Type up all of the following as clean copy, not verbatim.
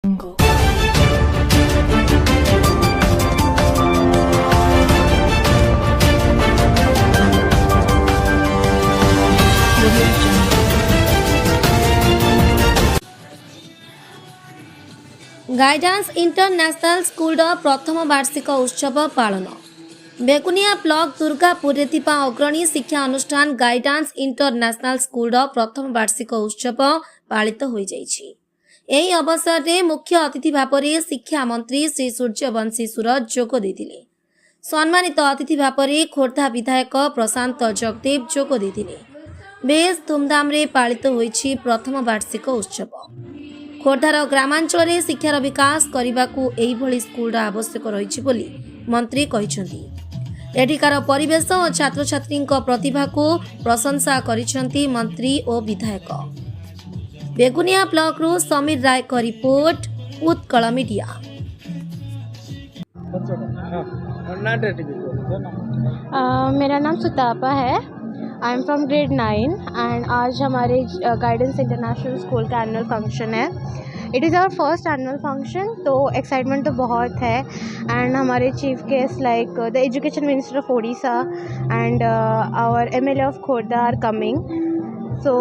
Jungle. Guidance International school प्रथम वार्षिक उत्सव पालन बेकुनिया ब्लॉक दुर्गापुर अग्रणी शिक्षा अनुष्ठान गाइडेंस इंटरनेशनल स्कूल प्रथम वार्षिक उत्सव पालित हो यही अवसर में मुख्य अतिथि भाव में शिक्षा मंत्री श्री सूर्यवंशी सूरज जोग देते। सम्मानित अतिथि भाव में खोर्धा विधायक प्रशांत जगदेव जोग देते। बेस धूमधाम रे पालित होईछि प्रथम वार्षिक उत्सव। खोर्धार ग्रामांचल में शिक्षार विकास करने को यही स्कूल आवश्यक रही बोली मंत्री कहिसेंति। एठिकार परिवेश और छात्र छात्री प्रतिभा को प्रशंसा करिसेंति मंत्री और विधायक। बेगुनिया ब्लॉक रू समीर राय का रिपोर्ट उत्कल मीडिया। मेरा नाम सुतापा है। I am from grade 9 and आज हमारे गाइडेंस इंटरनेशनल स्कूल का एनुअल फंक्शन है। It is our first annual function, तो एक्साइटमेंट तो बहुत है। एंड हमारे chief guest like the education minister of Odisha and our MLA of Khordha are coming. So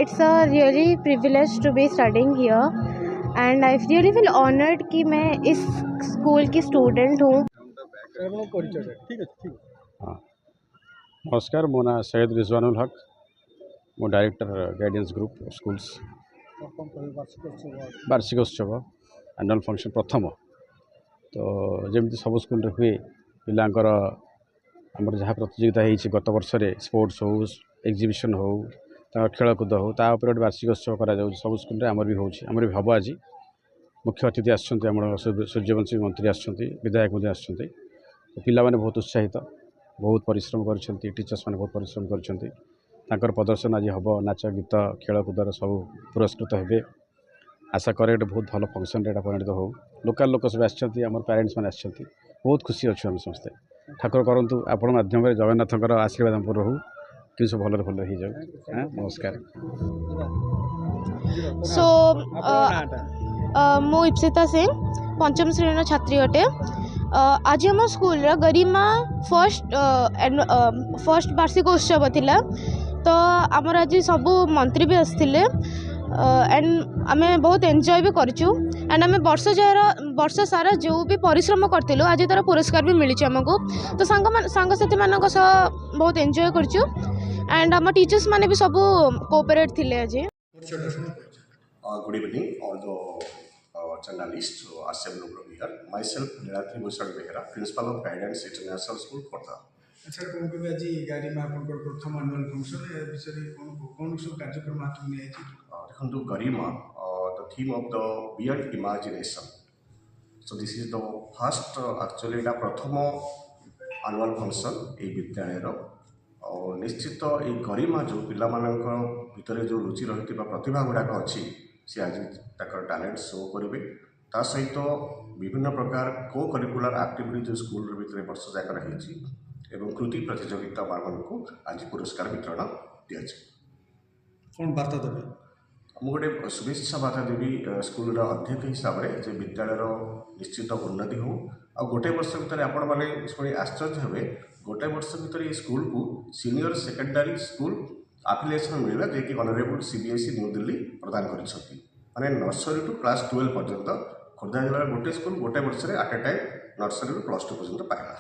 it's a really privilege to be studying here and I really feel honoured कि मैं इस school की student हूँ। नमस्कार, मो ना सैयद रिजवानुल हक, मो डायरेक्टर गाइडेंस ग्रुप स्कूल्स। वार्षिकोत्सव एनुअल फंक्शन प्रथम तो जमी सब स्कूल हुए पिलांकर आमर जहाँ प्रतियोगिता होती गत वर्ष स्पोर्ट्स हो एग्जिबिशन हो खेलकूद हो तापर गोटे वार्षिकोत्सव करा सब स्कूल आमर भी होमर भी हम। आज मुख्य अतिथि आम सूर्यवंशी मंत्री विधायक आसुँच पिला माने बहुत उत्साहित बहुत परिश्रम कर टीचर्स मैंने बहुत परिश्रम कर प्रदर्शन आज हम नाच गीत खेलकूदर सब पुरस्कृत हे। आशा करे बहुत भल फंक्शन यहाँ परिणत हो। लोकाल लोक सब आम पेरेन्ट्स मैंने बहुत खुशी अच्छे आम समस्ते। ठाकुर करूँ आपण माध्यम जगन्नाथ आशीर्वाद आम रहू कि सब भल भल हो जाए। नमस्कार। सो मु इप्सिता सिंह पंचम श्रेणी छात्री अटे। आज आम स्कूल गरिमा फर्स्ट वार्षिक उत्सव थिला, तो आमर आज सब मंत्री भी आसते एंड आम बहुत एंजॉय भी करचु एंड आम वर्ष सारा जो भी परिश्रम करथिलु आज तार पुरस्कार भी मिली आमको। तो सांगसाथी मान बहुत एंजॉय करचु एंड आम टीचर्स माने भी सब कोऑपरेट थिले आज। Good evening, all the journalists who are assembled over here. Myself, Nilatri Bhushan Behera, Principal of Guidance International School, Khordha. अच्छा कौन कभी आज गाड़ी में आपन प्रथम एनुअल फंक्शन ए विषय कौन सब कार्यक्रम आपन ने आछि देखंतु गरिमा the theme of the beyond imagination. So this is the first actually दा प्रथम एनुअल फंक्शन ए विद्यालय रो और निश्चित ए गरिमा जो पिला मानक भितर जो रुचि रहितबा प्रतिभा गुडाक अछि से आज ताकर टैलेंट शो करेंगे। ता सहित विभिन्न प्रकार को करिकुलर एक्टिविटी जो स्कूल भितर वर्ष जाक रही एवं कृति प्रतियोगिता मान को आज पुरस्कार वितरण दिया कौन वार्ता देवे मुझे गोटे शुभेच्छा वार्ता देवी स्कूल अध्यक्ष हिसाब से विद्यालय निश्चित उन्नति हो आ गोटे वर्ष भितर आपण मैंने शुणी आश्चर्य हे गोटे वर्ष भितर स्कूल को सीनियर सेकेंडरी स्कूल आफिलिएसन मिलला जे कि ऑनरेबल सीबीएसई न्यू दिल्ली प्रदान करिसथि माने नर्सरी टू क्लास 12 पर्यंत खोर्धा जिला गोटे स्कूल गोटे वर्ष at a time nursery to plus 2 पर्यंत पाइला।